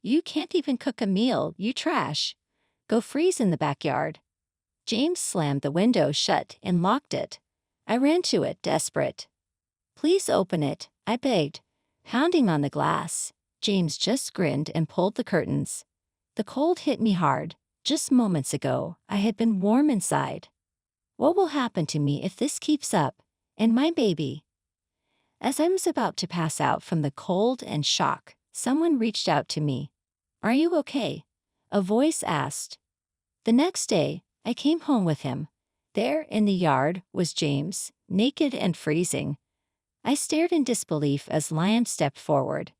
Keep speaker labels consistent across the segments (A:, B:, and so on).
A: You can't even cook a meal, you trash. Go freeze in the backyard. James slammed the window shut and locked it. I ran to it, desperate. Please open it, I begged, pounding on the glass. James just grinned and pulled the curtains. The cold hit me hard. Just moments ago, I had been warm inside. What will happen to me if this keeps up? And my baby? As I was about to pass out from the cold and shock, someone reached out to me. Are you okay? A voice asked. The next day, I came home with him. There, in the yard, was James, naked and freezing. I stared in disbelief as Liam stepped forward.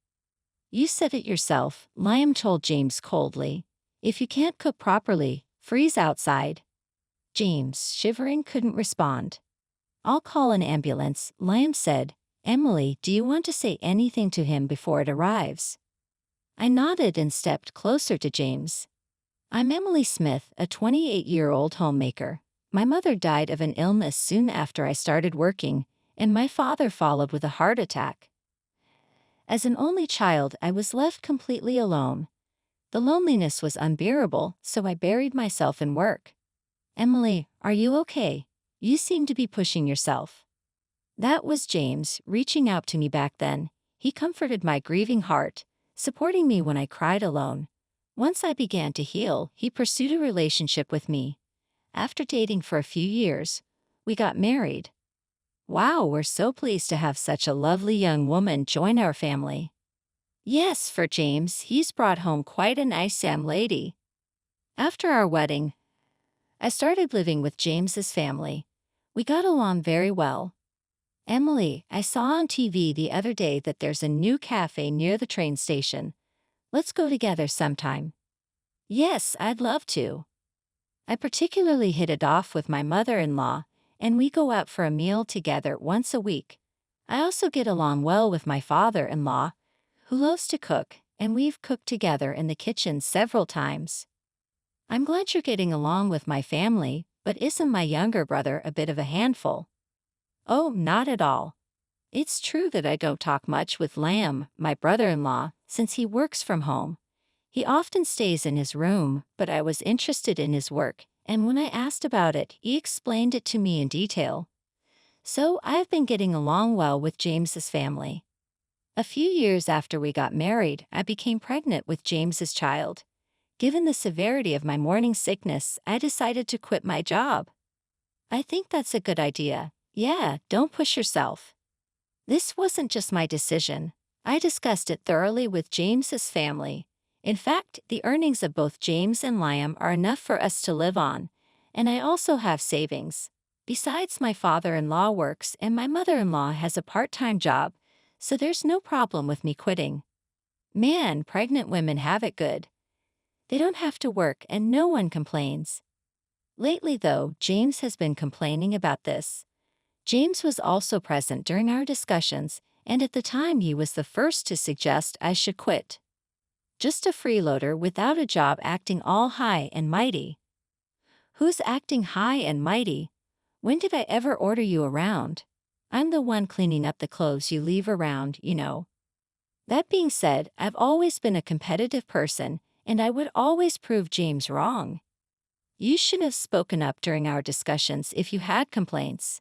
A: You said it yourself, Liam told James coldly. If you can't cook properly, freeze outside. James, shivering, couldn't respond. I'll call an ambulance, Liam said. Emily, do you want to say anything to him before it arrives? I nodded and stepped closer to James. I'm Emily Smith, a 28-year-old homemaker. My mother died of an illness soon after I started working, and my father followed with a heart attack. As an only child, I was left completely alone. The loneliness was unbearable, so I buried myself in work. Emily, are you okay? You seem to be pushing yourself. That was James, reaching out to me back then. He comforted my grieving heart, supporting me when I cried alone. Once I began to heal, he pursued a relationship with me. After dating for a few years, we got married. Wow, we're so pleased to have such a lovely young woman join our family. Yes, for James, he's brought home quite a nice young lady. After our wedding, I started living with James's family. We got along very well. Emily, I saw on TV the other day that there's a new cafe near the train station. Let's go together sometime. Yes, I'd love to. I particularly hit it off with my mother-in-law, and we go out for a meal together once a week. I also get along well with my father-in-law, who loves to cook, and we've cooked together in the kitchen several times. I'm glad you're getting along with my family, but isn't my younger brother a bit of a handful? Oh, not at all. It's true that I don't talk much with Lamb, my brother-in-law, since he works from home. He often stays in his room, but I was interested in his work, and when I asked about it, he explained it to me in detail. So I've been getting along well with James's family. A few years after we got married, I became pregnant with James's child. Given the severity of my morning sickness, I decided to quit my job. I think that's a good idea. Yeah, don't push yourself. This wasn't just my decision. I discussed it thoroughly with James's family. In fact, the earnings of both James and Liam are enough for us to live on, and I also have savings. Besides, my father-in-law works and my mother-in-law has a part-time job, so there's no problem with me quitting. Man, pregnant women have it good. They don't have to work and no one complains. Lately though, James has been complaining about this. James was also present during our discussions, and at the time he was the first to suggest I should quit. Just a freeloader without a job acting all high and mighty. Who's acting high and mighty? When did I ever order you around? I'm the one cleaning up the clothes you leave around, you know. That being said, I've always been a competitive person, and I would always prove James wrong. You should have spoken up during our discussions if you had complaints.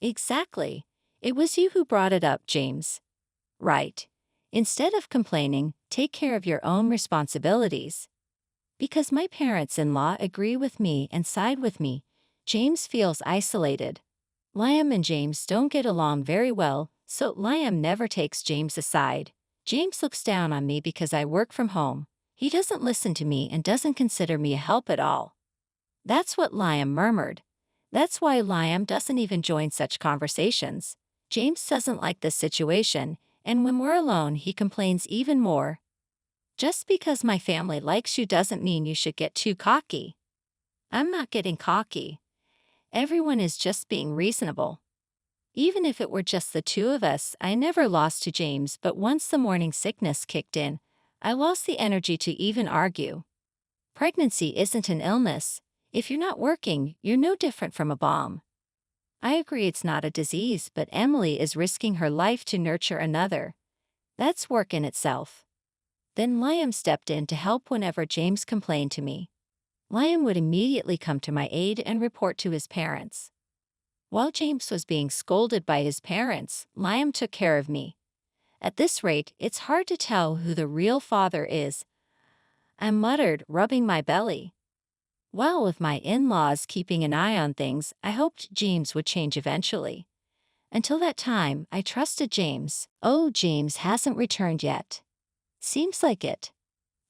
A: Exactly. It was you who brought it up, James. Right. Instead of complaining, take care of your own responsibilities. Because my parents-in-law agree with me and side with me, James feels isolated. Liam and James don't get along very well, so Liam never takes James aside. James looks down on me because I work from home. He doesn't listen to me and doesn't consider me a help at all. That's what Liam murmured. That's why Liam doesn't even join such conversations. James doesn't like this situation, and when we're alone he complains even more. Just because my family likes you doesn't mean you should get too cocky. I'm not getting cocky. Everyone is just being reasonable. Even if it were just the two of us, I never lost to James, but once the morning sickness kicked in, I lost the energy to even argue. Pregnancy isn't an illness. If you're not working, you're no different from a bomb. I agree it's not a disease, but Emily is risking her life to nurture another. That's work in itself. Then Liam stepped in to help whenever James complained to me. Liam would immediately come to my aid and report to his parents. While James was being scolded by his parents, Liam took care of me. At this rate, it's hard to tell who the real father is, I muttered, rubbing my belly. Well, with my in-laws keeping an eye on things, I hoped James would change eventually. Until that time, I trusted James. Oh, James hasn't returned yet. Seems like it.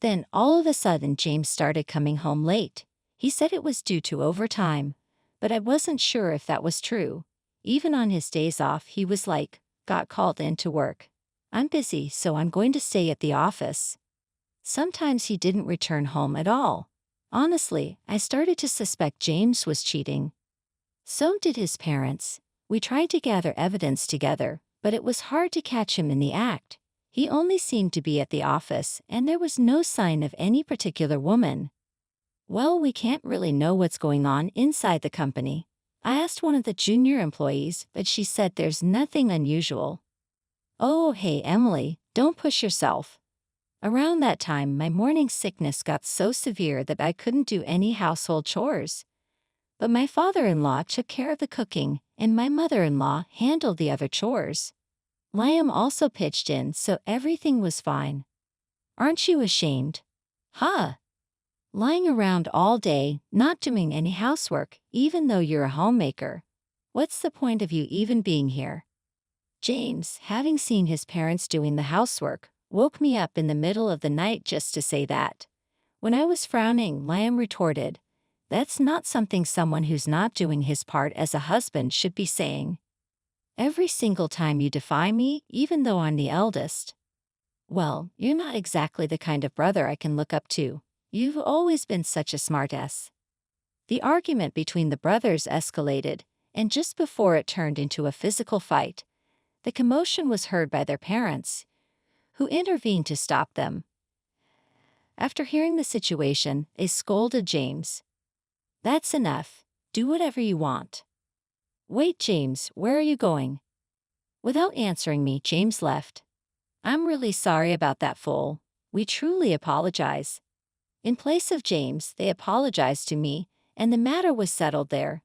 A: Then, all of a sudden, James started coming home late. He said it was due to overtime, but I wasn't sure if that was true. Even on his days off, he was like, got called in to work. I'm busy, so I'm going to stay at the office. Sometimes he didn't return home at all. Honestly, I started to suspect James was cheating. So did his parents. We tried to gather evidence together, but it was hard to catch him in the act. He only seemed to be at the office, and there was no sign of any particular woman. Well, we can't really know what's going on inside the company. I asked one of the junior employees, but she said there's nothing unusual. Oh, hey, Emily, don't push yourself. Around that time, my morning sickness got so severe that I couldn't do any household chores. But my father-in-law took care of the cooking, and my mother-in-law handled the other chores. Liam also pitched in, so everything was fine. Aren't you ashamed? Huh? Lying around all day, not doing any housework, even though you're a homemaker. What's the point of you even being here? James, having seen his parents doing the housework, woke me up in the middle of the night just to say that. When I was frowning, Liam retorted, "That's not something someone who's not doing his part as a husband should be saying. Every single time you defy me, even though I'm the eldest. Well, you're not exactly the kind of brother I can look up to. You've always been such a smartass." The argument between the brothers escalated, and just before it turned into a physical fight, the commotion was heard by their parents, who intervened to stop them. After hearing the situation, they scolded James. "That's enough. Do whatever you want." "Wait, James, where are you going?" Without answering me, James left. "I'm really sorry about that fool. We truly apologize." In place of James, they apologized to me, and the matter was settled there.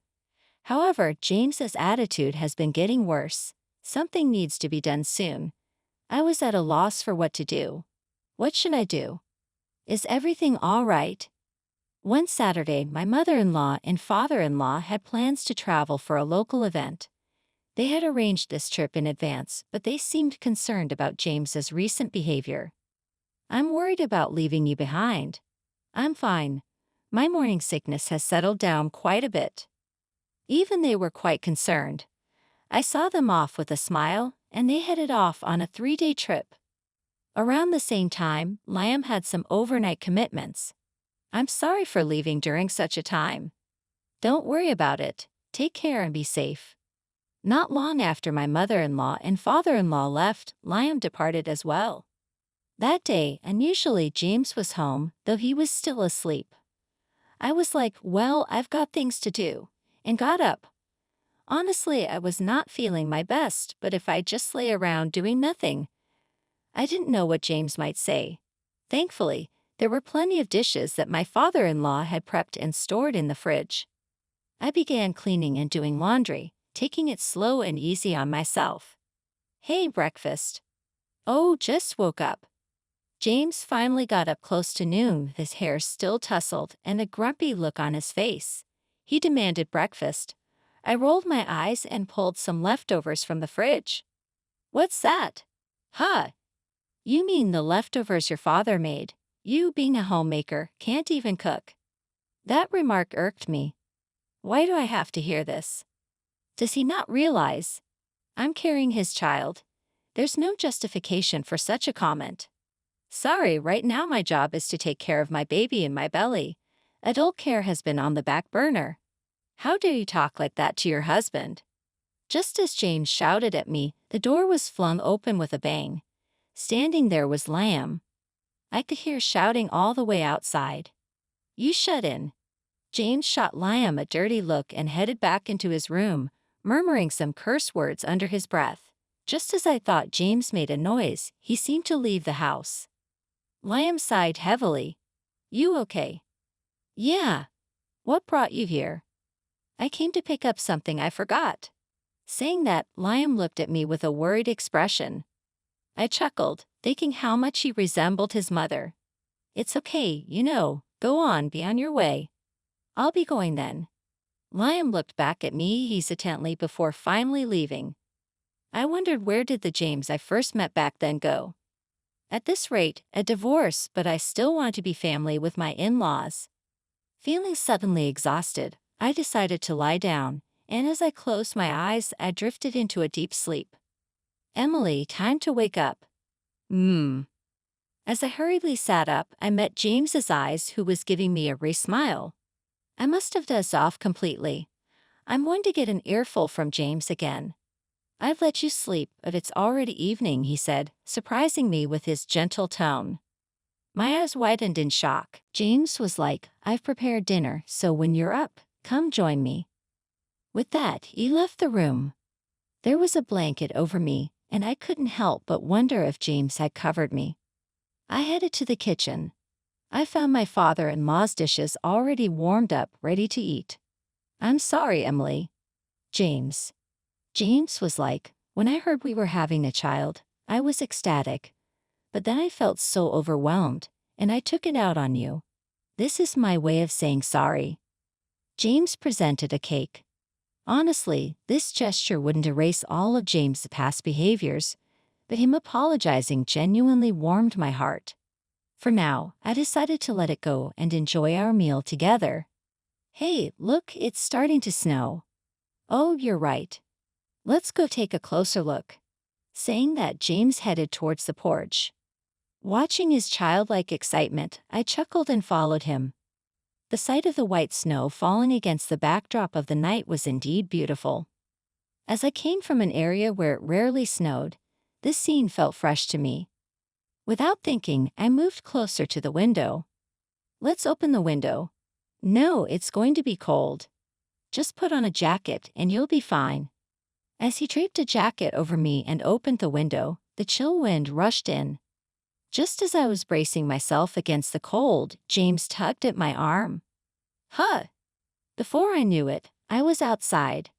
A: However, James's attitude has been getting worse. Something needs to be done soon. I was at a loss for what to do. What should I do? Is everything all right? One Saturday, my mother-in-law and father-in-law had plans to travel for a local event. They had arranged this trip in advance, but they seemed concerned about James's recent behavior. "I'm worried about leaving you behind." "I'm fine. My morning sickness has settled down quite a bit." Even they were quite concerned. I saw them off with a smile, and they headed off on a 3-day trip. Around the same time, Liam had some overnight commitments. "I'm sorry for leaving during such a time." "Don't worry about it. Take care and be safe." Not long after my mother-in-law and father-in-law left, Liam departed as well. That day, unusually, James was home, though he was still asleep. I was like, well, I've got things to do, and got up. Honestly, I was not feeling my best, but if I just lay around doing nothing, I didn't know what James might say. Thankfully, there were plenty of dishes that my father-in-law had prepped and stored in the fridge. I began cleaning and doing laundry, taking it slow and easy on myself. "Hey, breakfast." "Oh, just woke up." James finally got up close to noon, his hair still tousled and a grumpy look on his face. He demanded breakfast. I rolled my eyes and pulled some leftovers from the fridge. "What's that?" "Huh? You mean the leftovers your father made? You, being a homemaker, can't even cook." That remark irked me. Why do I have to hear this? Does he not realize I'm carrying his child? There's no justification for such a comment. "Sorry, right now my job is to take care of my baby in my belly. Adult care has been on the back burner." "How dare you talk like that to your husband?" Just as James shouted at me, the door was flung open with a bang. Standing there was Liam. I could hear shouting all the way outside. "You shut in." James shot Liam a dirty look and headed back into his room, murmuring some curse words under his breath. Just as I thought James made a noise, he seemed to leave the house. Liam sighed heavily. You okay? Yeah. What brought you here? I came to pick up something I forgot. Saying that, Liam looked at me with a worried expression. I chuckled, thinking how much he resembled his mother. It's okay, go on, be on your way. I'll be going then. Liam looked back at me hesitantly before finally leaving. I wondered where did the James I first met back then go. At this rate, a divorce, but I still wanted to be family with my in-laws. Feeling suddenly exhausted, I decided to lie down, and as I closed my eyes, I drifted into a deep sleep. Emily, time to wake up. As I hurriedly sat up, I met James's eyes, who was giving me a smile. I must have dozed off completely. I'm going to get an earful from James again. I've let you sleep, but it's already evening, he said, surprising me with his gentle tone. My eyes widened in shock. James was like, I've prepared dinner, so when you're up, come join me. With that, he left the room. There was a blanket over me, and I couldn't help but wonder if James had covered me. I headed to the kitchen. I found my father-in-law's dishes already warmed up, ready to eat. I'm sorry, Emily. James was like, when I heard we were having a child, I was ecstatic. But then I felt so overwhelmed, and I took it out on you. This is my way of saying sorry. James presented a cake. Honestly, this gesture wouldn't erase all of James' past behaviors, but him apologizing genuinely warmed my heart. For now, I decided to let it go and enjoy our meal together. Hey, look, it's starting to snow. Oh, you're right. Let's go take a closer look. Saying that, James headed towards the porch. Watching his childlike excitement, I chuckled and followed him. The sight of the white snow falling against the backdrop of the night was indeed beautiful. As I came from an area where it rarely snowed, this scene felt fresh to me. Without thinking, I moved closer to the window. Let's open the window. No, it's going to be cold. Just put on a jacket and you'll be fine. As he draped a jacket over me and opened the window, the chill wind rushed in. Just as I was bracing myself against the cold, James tugged at my arm. Huh! Before I knew it, I was outside.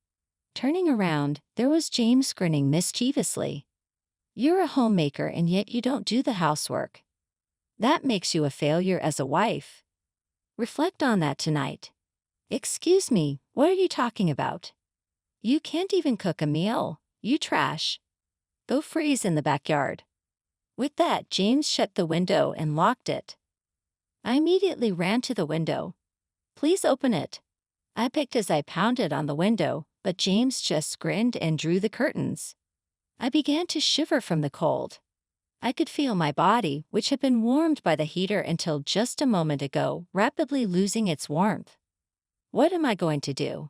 A: Turning around, there was James grinning mischievously. You're a homemaker and yet you don't do the housework. That makes you a failure as a wife. Reflect on that tonight. Excuse me, what are you talking about? You can't even cook a meal, you trash. Go freeze in the backyard. With that, James shut the window and locked it. I immediately ran to the window. Please open it. I begged as I pounded on the window, but James just grinned and drew the curtains. I began to shiver from the cold. I could feel my body, which had been warmed by the heater until just a moment ago, rapidly losing its warmth. What am I going to do?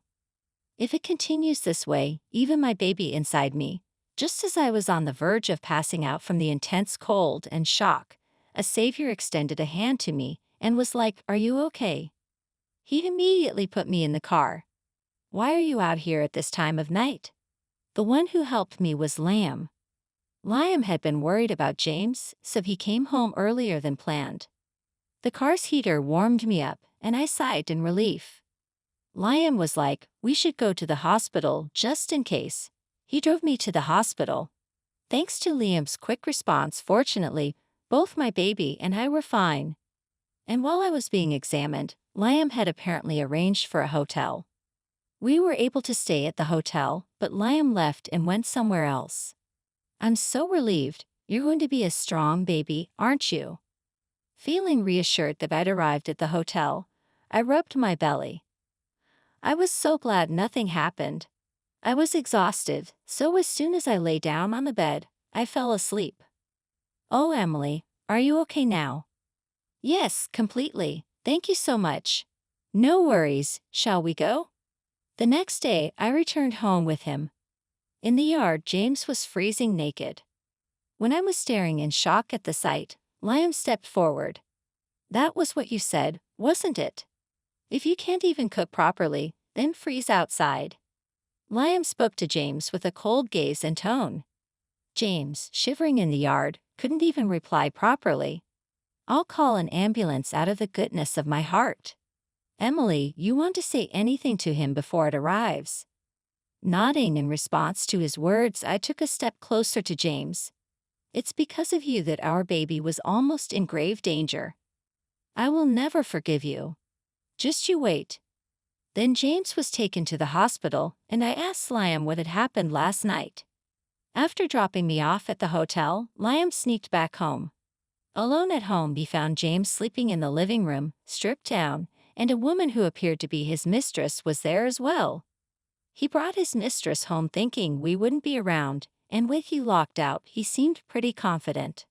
A: If it continues this way, even my baby inside me, just as I was on the verge of passing out from the intense cold and shock, a savior extended a hand to me and was like, "Are you okay?" He immediately put me in the car. Why are you out here at this time of night? The one who helped me was Liam. Liam had been worried about James, so he came home earlier than planned. The car's heater warmed me up, and I sighed in relief. Liam was like, we should go to the hospital just in case. He drove me to the hospital. Thanks to Liam's quick response, fortunately, both my baby and I were fine. And while I was being examined, Liam had apparently arranged for a hotel. We were able to stay at the hotel, but Liam left and went somewhere else. I'm so relieved. You're going to be a strong baby, aren't you? Feeling reassured that I'd arrived at the hotel, I rubbed my belly. I was so glad nothing happened. I was exhausted, so as soon as I lay down on the bed, I fell asleep. Oh, Emily, are you okay now? Yes, completely. Thank you so much. No worries, shall we go? The next day, I returned home with him. In the yard, James was freezing naked. When I was staring in shock at the sight, Liam stepped forward. That was what you said, wasn't it? If you can't even cook properly, then freeze outside. Liam spoke to James with a cold gaze and tone. James, shivering in the yard, couldn't even reply properly. I'll call an ambulance out of the goodness of my heart. Emily, you want to say anything to him before it arrives? Nodding in response to his words, I took a step closer to James. It's because of you that our baby was almost in grave danger. I will never forgive you. Just you wait. Then James was taken to the hospital, and I asked Liam what had happened last night. After dropping me off at the hotel, Liam sneaked back home. Alone at home, he found James sleeping in the living room, stripped down, and a woman who appeared to be his mistress was there as well. He brought his mistress home thinking we wouldn't be around, and with you locked out, he seemed pretty confident.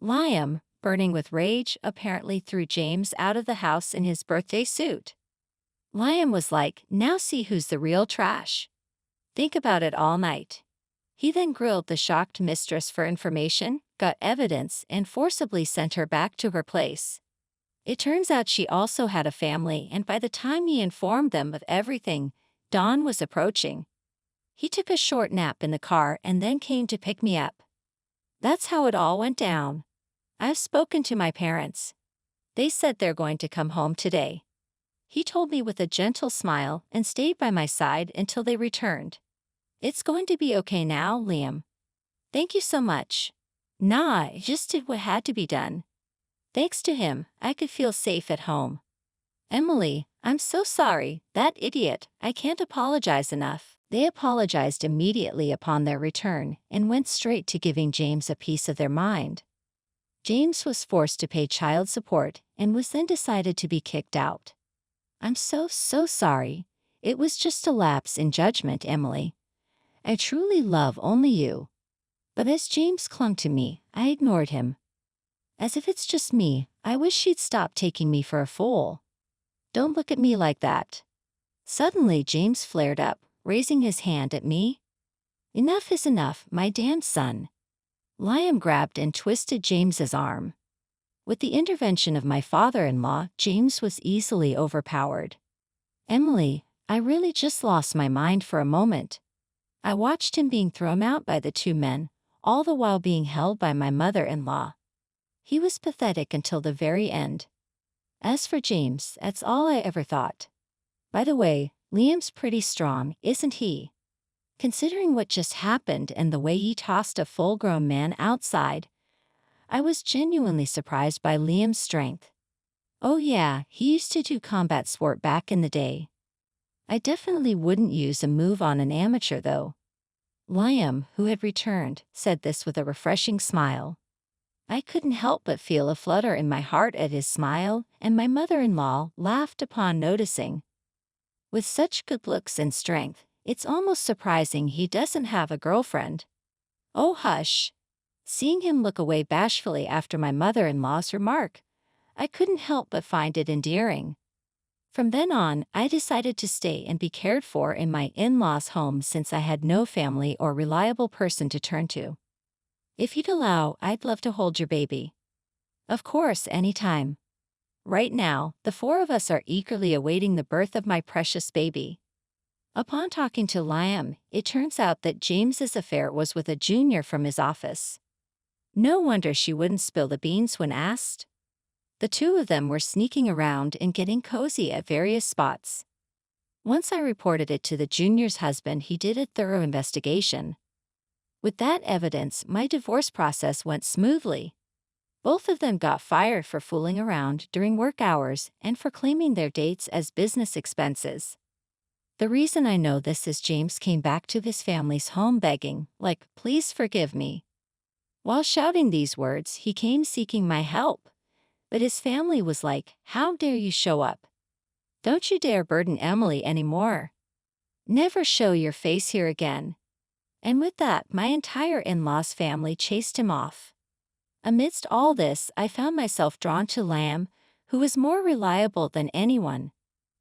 A: Liam, burning with rage, apparently threw James out of the house in his birthday suit. Liam was like, now see who's the real trash. Think about it all night. He then grilled the shocked mistress for information, got evidence, and forcibly sent her back to her place. It turns out she also had a family, and by the time he informed them of everything, dawn was approaching. He took a short nap in the car and then came to pick me up. That's how it all went down. I've spoken to my parents. They said they're going to come home today. He told me with a gentle smile and stayed by my side until they returned. It's going to be okay now, Liam. Thank you so much. Nah, I just did what had to be done. Thanks to him, I could feel safe at home. Emily, I'm so sorry, that idiot, I can't apologize enough. They apologized immediately upon their return and went straight to giving James a piece of their mind. James was forced to pay child support and was then decided to be kicked out. I'm so sorry. It was just a lapse in judgment, Emily. I truly love only you. But as James clung to me, I ignored him. As if it's just me, I wish she'd stop taking me for a fool. Don't look at me like that. Suddenly James flared up, raising his hand at me. Enough is enough, my damn son. Liam grabbed and twisted James's arm. With the intervention of my father-in-law, James was easily overpowered. Emily, I really just lost my mind for a moment. I watched him being thrown out by the two men, all the while being held by my mother-in-law. He was pathetic until the very end. As for James, that's all I ever thought. By the way, Liam's pretty strong, isn't he? Considering what just happened and the way he tossed a full-grown man outside, I was genuinely surprised by Liam's strength. Oh yeah, he used to do combat sport back in the day. I definitely wouldn't use a move on an amateur though. Liam, who had returned, said this with a refreshing smile. I couldn't help but feel a flutter in my heart at his smile, and my mother-in-law laughed upon noticing. With such good looks and strength, it's almost surprising he doesn't have a girlfriend. Oh hush. Seeing him look away bashfully after my mother-in-law's remark, I couldn't help but find it endearing. From then on, I decided to stay and be cared for in my in-laws' home since I had no family or reliable person to turn to. If you'd allow, I'd love to hold your baby. Of course, anytime. Right now, the four of us are eagerly awaiting the birth of my precious baby. Upon talking to Liam, it turns out that James's affair was with a junior from his office. No wonder she wouldn't spill the beans when asked. The two of them were sneaking around and getting cozy at various spots. Once I reported it to the junior's husband, he did a thorough investigation. With that evidence, my divorce process went smoothly. Both of them got fired for fooling around during work hours and for claiming their dates as business expenses. The reason I know this is James came back to his family's home begging, like, please forgive me. While shouting these words, he came seeking my help. But his family was like, how dare you show up? Don't you dare burden Emily anymore. Never show your face here again. And with that, my entire in-laws family chased him off. Amidst all this, I found myself drawn to Liam, who was more reliable than anyone.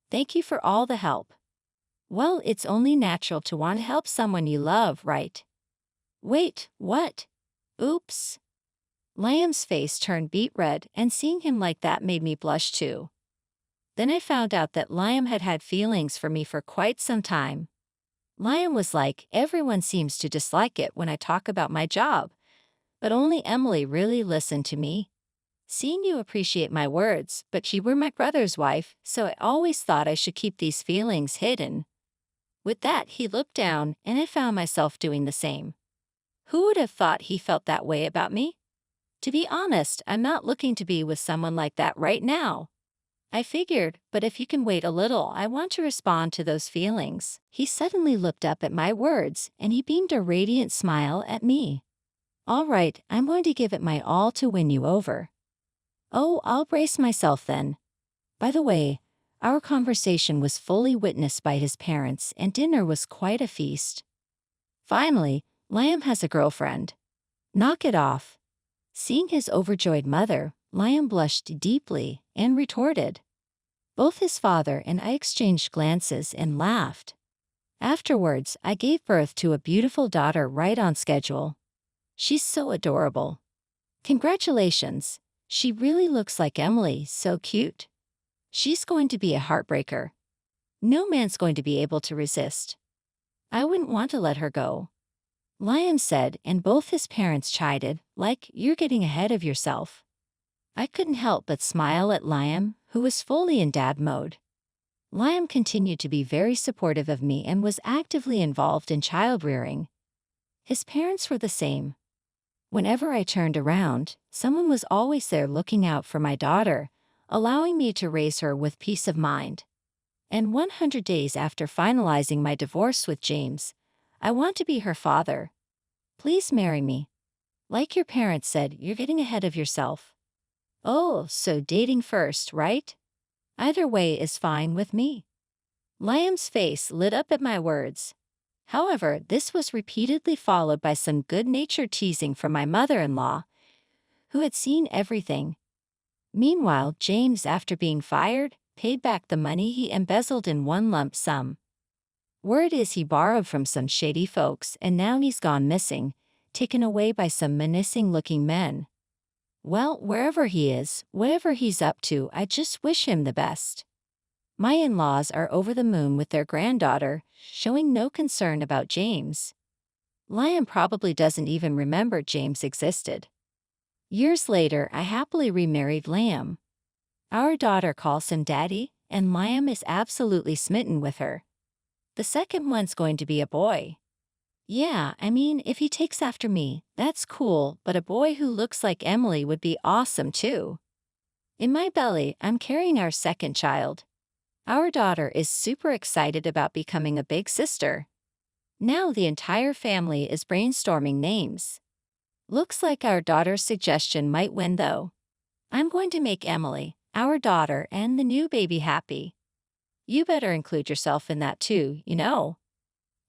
A: Thank you for all the help. Well, it's only natural to want to help someone you love, right? Wait, what? Oops. Liam's face turned beet red, and seeing him like that made me blush too. Then I found out that Liam had had feelings for me for quite some time. Liam was like, everyone seems to dislike it when I talk about my job, but only Emily really listened to me. Seeing you appreciate my words, but you were my brother's wife, so I always thought I should keep these feelings hidden. With that, he looked down, and I found myself doing the same. Who would have thought he felt that way about me? To be honest, I'm not looking to be with someone like that right now. I figured, but if you can wait a little, I want to respond to those feelings. He suddenly looked up at my words, and he beamed a radiant smile at me. All right, I'm going to give it my all to win you over. Oh, I'll brace myself then. By the way, our conversation was fully witnessed by his parents, and dinner was quite a feast. Finally, Liam has a girlfriend. Knock it off. Seeing his overjoyed mother, Liam blushed deeply and retorted. Both his father and I exchanged glances and laughed. Afterwards, I gave birth to a beautiful daughter right on schedule. She's so adorable. Congratulations. She really looks like Emily, so cute. She's going to be a heartbreaker. No man's going to be able to resist. I wouldn't want to let her go. Liam said, and both his parents chided, like, you're getting ahead of yourself. I couldn't help but smile at Liam, who was fully in dad mode. Liam continued to be very supportive of me and was actively involved in child-rearing. His parents were the same. Whenever I turned around, someone was always there looking out for my daughter, allowing me to raise her with peace of mind. And 100 days after finalizing my divorce with James, I want to be her father. Please marry me. Like your parents said, you're getting ahead of yourself. Oh, so dating first, right? Either way is fine with me. Liam's face lit up at my words. However, this was repeatedly followed by some good-natured teasing from my mother-in-law, who had seen everything. Meanwhile, James, after being fired, paid back the money he embezzled in one lump sum. Word is he borrowed from some shady folks and now he's gone missing, taken away by some menacing-looking men. Well, wherever he is, whatever he's up to, I just wish him the best. My in-laws are over the moon with their granddaughter, showing no concern about James. Liam probably doesn't even remember James existed. Years later, I happily remarried Liam. Our daughter calls him Daddy, and Liam is absolutely smitten with her. The second one's going to be a boy. Yeah, I mean, if he takes after me, that's cool, but a boy who looks like Emily would be awesome too. In my belly, I'm carrying our second child. Our daughter is super excited about becoming a big sister. Now the entire family is brainstorming names. Looks like our daughter's suggestion might win though. I'm going to make Emily, our daughter, and the new baby happy. You better include yourself in that too, you know.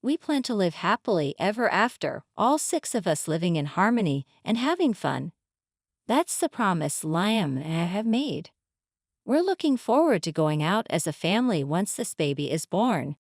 A: We plan to live happily ever after, all 6 of us living in harmony and having fun. That's the promise Liam and I have made. We're looking forward to going out as a family once this baby is born.